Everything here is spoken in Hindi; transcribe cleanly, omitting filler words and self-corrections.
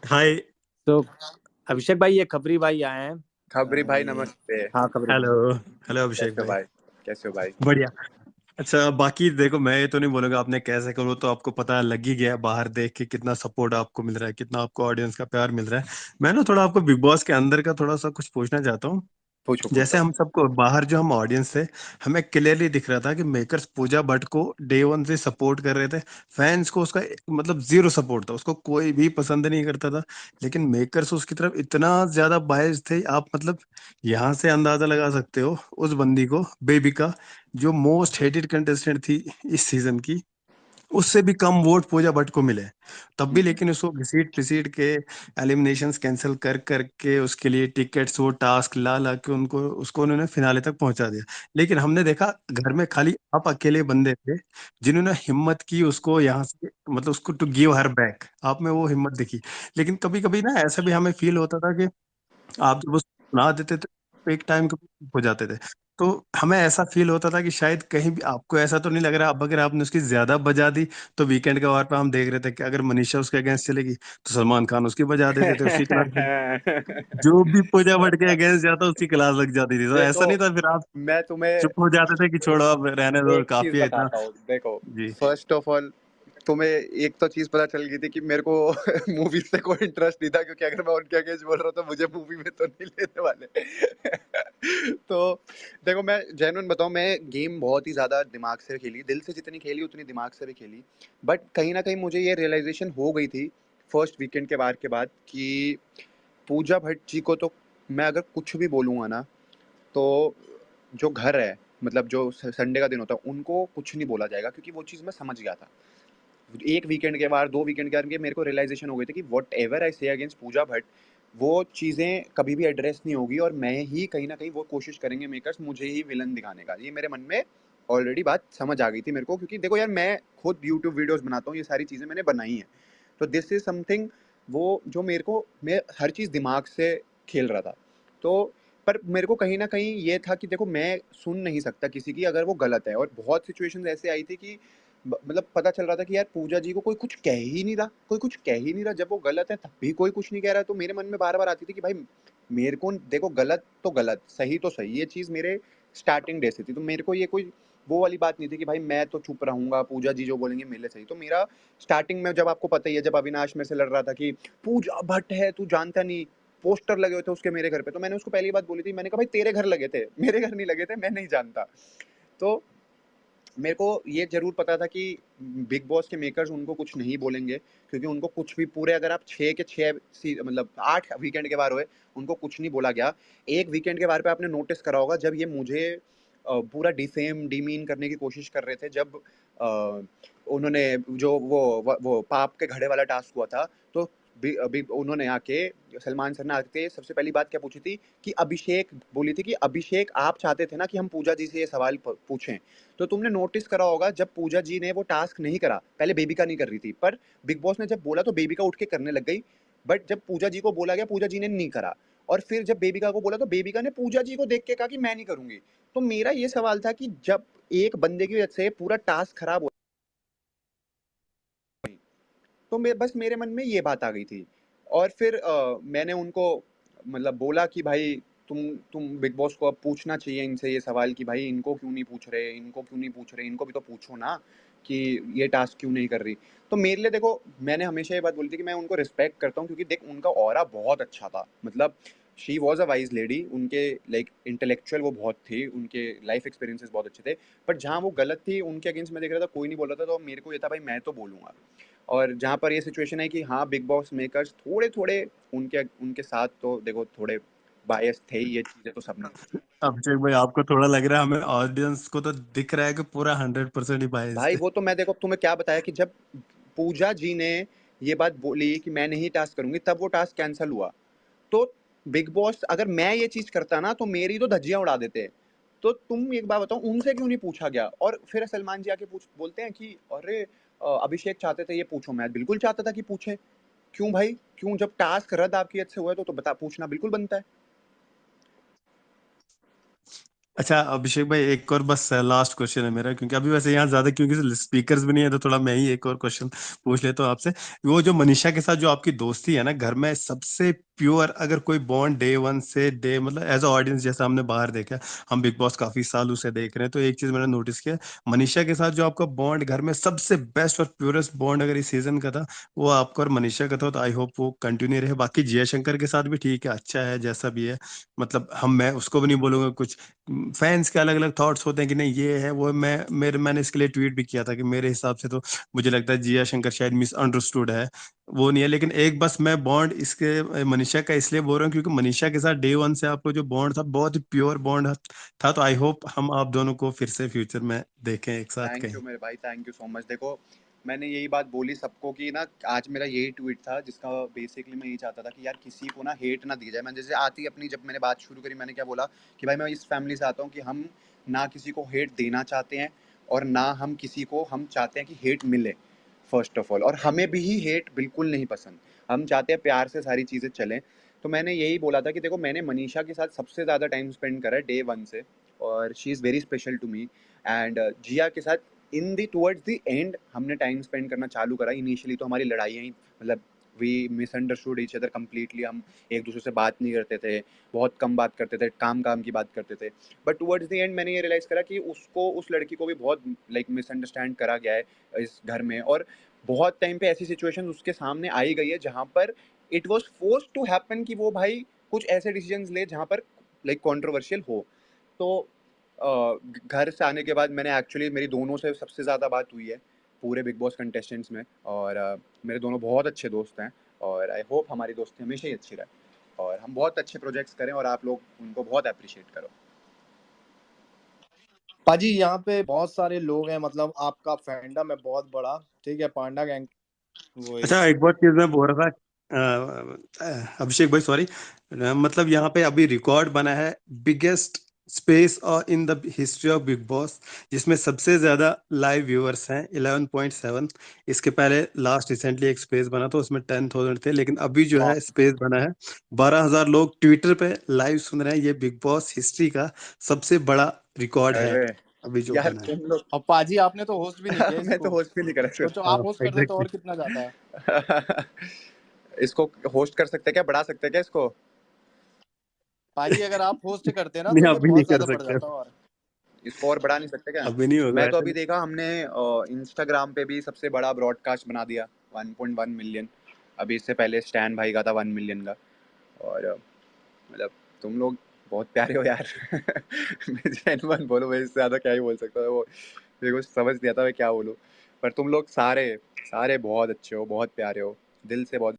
हाय। तो अभिषेक भाई, ये खबरी भाई आए हैं। खबरी भाई ये नमस्ते। हाँ, खबरी भाई। हेलो। हेलो अभिषेक कैसे हो भाई। भाई? कैसे हो भाई? बढ़िया। अच्छा, बाकी देखो, मैं ये तो नहीं बोलूंगा आपने कैसे करो, तो आपको पता लग ही गया है बाहर देख के कितना सपोर्ट आपको मिल रहा है, कितना आपको ऑडियंस का प्यार मिल रहा है। मैं ना थोड़ा आपको बिग बॉस के अंदर का थोड़ा सा कुछ पूछना चाहता हूँ। पूछो जैसे पूछो। हम सबको बाहर जो हम ऑडियंस थे, हमें क्लियरली दिख रहा था कि मेकर्स पूजा भट्ट को डे वन से सपोर्ट कर रहे थे। फैंस को उसका मतलब जीरो सपोर्ट था, उसको कोई भी पसंद नहीं करता था। लेकिन मेकर्स उसकी तरफ इतना ज्यादा बायस थे, आप मतलब यहाँ से अंदाजा लगा सकते हो उस बंदी को, बेबी का, जो मोस्ट हेटेड कंटेस्टेंट थी इस सीजन की, उससे भी कम वोट पूजा भट्ट को मिले। तब भी लेकिन उसको घसीट पिसीट के एलिमिनेशंस कैंसिल कर करके उसके लिए टिकट्स, वो टास्क ला ला के उनको उसको उन्होंने फिनाले तक पहुंचा दिया। लेकिन हमने देखा घर में खाली आप अकेले बंदे थे जिन्होंने हिम्मत की उसको यहाँ से मतलब उसको टू गिव हर बैक, आप में वो हिम्मत दिखी। लेकिन कभी कभी ना ऐसा भी हमें फील होता था कि आप जब उसको सुना देते थे तो एक टाइम के बाद हो जाते थे। तो हमें ऐसा फील होता था कि शायद कहीं भी आपको ऐसा तो नहीं लग रहा, अब अगर आपने उसकी ज्यादा बजा दी तो वीकेंड के वार पे हम देख रहे थे कि अगर मनीषा उसके अगेंस्ट चलेगी तो सलमान खान उसकी बजा देते थे, उसकी क्लास जो भी पूजा भट्ट के अगेंस्ट जाता उसकी क्लास लग जाती थी। तो ऐसा देखो, नहीं था फिर आप मैं तुम्हें चुप हो जाते थे कि छोड़ो अब रहने दो, एक चीज काफी है इतना। बताता हूँ। देखो, जी। फर्स्ट ऑफ ऑल तुम्हें एक तो चीज पता चल गई थी कि मेरे को मूवी से कोई इंटरेस्ट नहीं था, क्योंकि अगर मैं उनके अगेंस्ट बोल रहा हूँ तो मुझे मूवी में तो नहीं लेने वाले। तो देखो, मैं जेन्युइन बताऊँ, मैं गेम बहुत ही ज्यादा दिमाग से खेली, दिल से जितनी खेली उतनी दिमाग से भी खेली। बट कहीं ना कहीं मुझे ये रियलाइजेशन हो गई थी फर्स्ट वीकेंड के बार के बाद कि पूजा भट्ट जी को तो मैं अगर कुछ भी बोलूँगा ना, तो जो घर है, मतलब जो संडे का दिन होता है, उनको कुछ नहीं बोला जाएगा, क्योंकि वो चीज़ मैं समझ गया था। एक वीकेंड के बाद, 2 वीकेंड के बाद मेरे को रियलाइजेशन हो गई थी कि व्हाटएवर आई से अगेंस्ट पूजा भट्ट, वो चीज़ें कभी भी एड्रेस नहीं होगी, और मैं ही कहीं न कहीं वो कोशिश करेंगे मेकर्स मुझे ही विलन दिखाने का। ये मेरे मन में ऑलरेडी बात समझ आ गई थी मेरे को, क्योंकि देखो यार, मैं खुद यूट्यूब वीडियोज़ बनाता हूँ, ये सारी चीज़ें मैंने बनाई हैं। तो दिस इज़ समथिंग, वो जो मेरे को, मैं हर चीज़ दिमाग से खेल रहा था। तो पर मेरे को कहीं न कहीं ये था कि देखो, मैं सुन नहीं सकता किसी की अगर वो गलत है, और बहुत सिचुएशंस ऐसे आई थी कि मतलब पता चल रहा था कि यार पूजा जी को कोई कुछ कह ही नहीं रहा, कोई कुछ कह ही नहीं रहा। जब वो गलत है तब भी कोई कुछ नहीं कह रहा है। तो मेरे मन में बार बार आती थी कि भाई, मेरे को देखो, गलत तो गलत, सही तो सही, ये चीज़ मेरे स्टार्टिंग डे से थी। तो मेरे को ये कोई वो वाली बात नहीं थी कि भाई मैं तो चुप रहूंगा, पूजा जी जो बोलेंगे मेरे लिए सही। तो मेरा स्टार्टिंग में, जब आपको पता ही है, जब अविनाश मेरे से लड़ रहा था कि पूजा भट्ट है, तू जानता नहीं, पोस्टर लगे हुए थे उसके मेरे घर पे, तो मैंने उसको पहली बात बोली थी, मैंने कहा भाई तेरे घर लगे थे, मेरे घर नहीं लगे थे, मैं नहीं जानता। तो मेरे को ये ज़रूर पता था कि बिग बॉस के मेकर्स उनको कुछ नहीं बोलेंगे, क्योंकि उनको कुछ भी, पूरे अगर आप 6 के 6 मतलब 8 वीकेंड के बार हुए, उनको कुछ नहीं बोला गया। एक वीकेंड के बार पे आपने नोटिस करा होगा, जब ये मुझे पूरा डिफेम डिमीन करने की कोशिश कर रहे थे, जब उन्होंने जो वो पाप के घड़े वाला टास्क हुआ था, तो उन्होंने आके, सलमान सर ने आके सबसे पहली बात क्या पूछी थी कि अभिषेक बोली थी कि अभिषेक, आप चाहते थे ना कि हम पूजा जी से ये सवाल पूछें। तो तुमने नोटिस करा होगा, जब पूजा जी ने वो टास्क नहीं करा, पहले बेबिका नहीं कर रही थी, पर बिग बॉस ने जब बोला तो बेबिका उठ के करने लग गई। बट जब पूजा जी को बोला गया, पूजा जी ने नहीं करा। और फिर जब बेबिका को बोला तो बेबिका ने पूजा जी को देख के कहा कि मैं नहीं करूंगी। तो मेरा ये सवाल था कि जब एक बंदे की वजह से पूरा टास्क खराब हो, तो बस मेरे मन में ये बात आ गई थी। और फिर मैंने उनको मतलब बोला कि भाई, तुम बिग बॉस को अब पूछना चाहिए इनसे ये सवाल कि भाई इनको क्यों नहीं पूछ रहे, इनको क्यों नहीं पूछ रहे, इनको भी तो पूछो ना कि ये टास्क क्यों नहीं कर रही। तो मेरे लिए देखो, मैंने हमेशा ये बात बोली थी कि मैं उनको रिस्पेक्ट करता हूँ, क्योंकि देख, उनका ऑरा बहुत अच्छा था। मतलब she was a wise lady, उनके लाइक इंटेलेक्चुअल वो बहुत थी, उनके लाइफ एक्सपीरियंसेस बहुत अच्छे थे। बट जहाँ वो गलत थी, उनके अगेंस्ट मैं देख रहा था कोई नहीं बोल रहा था, तो मेरे को ये था भाई मैं तो बोलूँगा। और जहाँ पर ये सिचुएशन है कि हाँ, बिग बॉस मेकर्स थोड़े थोड़े उनके उनके साथ तो देखो थोड़े बायस थे ही, ये चीजें तो सबने। अभिषेक भाई, आपको थोड़ा लग रहा है, हमें ऑडियंस को तो दिख रहा है कि पूरा 100% ही भाई बाइस्ड वो तो मैं देखो तुम्हें क्या बताया कि जब पूजा जी ने ये बात बोली कि मैं नहीं टास्क करूंगी, तब वो टास्क कैंसिल हुआ। तो बिग बॉस, अगर मैं ये चीज करता ना, तो मेरी तो धज्जियां उड़ा देते। तो तुम एक बात बताओ, उनसे क्यों नहीं पूछा गया? और फिर सलमान जी आके पूछ बोलते हैं कि अरे, अभिषेक चाहते थे ये पूछो। मैं बिल्कुल चाहता था कि पूछे। क्यों भाई, क्यों? जब टास्क रद्द आपकी अच्छे हुआ है तो बता, पूछना बिल्कुल बनता है। अच्छा अभिषेक भाई, एक और बस लास्ट क्वेश्चन है मेरा, क्योंकि अभी वैसे यहाँ ज्यादा क्योंकि स्पीकर्स भी नहीं है, तो थोड़ा मैं ही एक और क्वेश्चन पूछ लेता हूँ आपसे। वो जो मनीषा के साथ जो आपकी दोस्ती है ना घर में, सबसे प्योर अगर कोई बॉन्ड डे वन से डे, मतलब एज अ ऑडियंस, जैसा हमने बाहर देखा, हम बिग बॉस काफी सालों से देख रहे हैं, तो एक चीज मैंने नोटिस किया, मनीषा के साथ जो आपका बॉन्ड घर में सबसे बेस्ट और प्योरेस्ट बॉन्ड अगर इस सीजन का था, वो आपका और मनीषा का था। तो आई होप वो कंटिन्यू रहे। बाकी जिया शंकर के साथ भी ठीक है, अच्छा है जैसा भी है, मतलब मैं उसको भी नहीं बोलूंगा कुछ। फैंस के अलग अलग थॉट्स होते हैं कि नहीं ये है वो है। मैंने इसके लिए ट्वीट भी किया था कि मेरे हिसाब से तो मुझे लगता है जिया शंकर शायद मिसअंडरस्टूड है, वो नहीं है। लेकिन एक बस मैं बॉन्ड इसके मनीषा का इसलिए बोल रहा हूँ क्योंकि मनीषा के साथ डे वन से आपको जो बॉन्ड था बहुत ही प्योर बॉन्ड था। तो आई होप हम आप दोनों को फिर से फ्यूचर में देखें एक साथ थैंक कहीं। यू मेरे भाई, थैंक यू सो मच। देखो मैंने यही बात बोली सबको कि ना, आज मेरा यही ट्वीट था जिसका बेसिकली मैं यही चाहता था कि यार किसी को ना हेट ना दी जाए। मैं जैसे आती अपनी, जब मैंने बात शुरू करी मैंने क्या बोला कि भाई मैं इस फैमिली से आता हूँ कि हम ना किसी को हेट देना चाहते हैं और ना हम किसी को हम चाहते हैं कि हेट मिले फर्स्ट ऑफ ऑल। और हमें भी ही हेट बिल्कुल नहीं पसंद, हम चाहते हैं प्यार से सारी चीज़ें चलें। तो मैंने यही बोला था कि देखो मैंने मनीषा के साथ सबसे ज़्यादा टाइम स्पेंड करा है डे वन से, और she is very special to me. And Jiya के साथ in the towards the end हमने टाइम स्पेंड करना चालू करा। इनिशियली तो हमारी लड़ाइयाँ ही, मतलब we misunderstood each other completely, हम एक दूसरे से बात नहीं करते थे, बहुत कम बात करते थे, काम काम की बात करते थे। बट टुवर्ड्स द एंड मैंने ये रियलाइज़ करा कि उसको, उस लड़की को भी बहुत लाइक मिसअंडरस्टैंड करा गया है इस घर में। और बहुत टाइम पे ऐसी सिचुएशन उसके सामने आई गई है जहाँ पर it was force to happen कि वो भाई कुछ ऐसे डिसीजंस ले जहाँ पर लाइक कॉन्ट्रोवर्शियल हो। तो घर से आने के बाद मैंने एक्चुअली, मेरी दोनों से सबसे ज़्यादा बात हुई है पूरे बिग बॉस कंटेस्टेंट्स में, और मेरे दोनों बहुत अच्छे दोस्त हैं और आई होप हमारी दोस्ती हमेशा ही अच्छी रहे और हम बहुत अच्छे प्रोजेक्ट्स करें और आप लोग उनको बहुत अप्रिशिएट करो। पाजी यहाँ पे बहुत सारे लोग हैं, मतलब आपका फैंडम है बहुत बड़ा, ठीक है, पांडा गैंग। वही अच्छा एक बार चीज मैं बोल रहा था, अभिषेक भाई सॉरी, मतलब यहाँ पे अभी रिकॉर्ड बना है बिगेस्ट स्पेस और in the history of big boss, जिसमें सबसे ज्यादा लाइव व्यूअर्स हैं 11.7। इसके पहले लास्ट रिसेंटली एक स्पेस बना था उसमें 10,000 थे, लेकिन अभी जो है स्पेस बना है 12,000 लोग ट्विटर पे लाइव सुन रहे हैं। ये बिग बॉस हिस्ट्री का सबसे बड़ा रिकॉर्ड है अरे अभी जो यार बना है। तुम लोग और पाजी आपने तो होस्ट भी नहीं किया मैं तो इसको, होस्ट भी नहीं करा सोचो हाँ आप होस्ट करते तो एग्जैक्टली। और कितना जाता है। इसको होस्ट कर सकते हैं क्या, बढ़ा सकते हैं क्या इसको? पाजी अगर आप होस्ट करते ना नहीं तो ये अभी नहीं बहुत कर ज्यादा बढ़ सकते, जाता। और इसको और बढ़ा नहीं सकते क्या? अभी नहीं होगा मैं तो ऐसे। अभी देखा हमने इंस्टाग्राम पे भी सबसे बड़ा ब्रॉडकास्ट बना दिया, 1.1 मिलियन। अभी इससे पहले स्टैन भाई का था 1 मिलियन का। और मतलब तुम लोग बहुत प्यारे हो यार। मैं जेन्युइन बोलूं, मैं इससे ज़्यादा क्या ही बोल सकता था। वो मेरे को समझ नहीं आता मैं क्या बोलूं, पर तुम लोग सारे सारे बहुत अच्छे हो, बहुत प्यारे हो, दिल से बहुत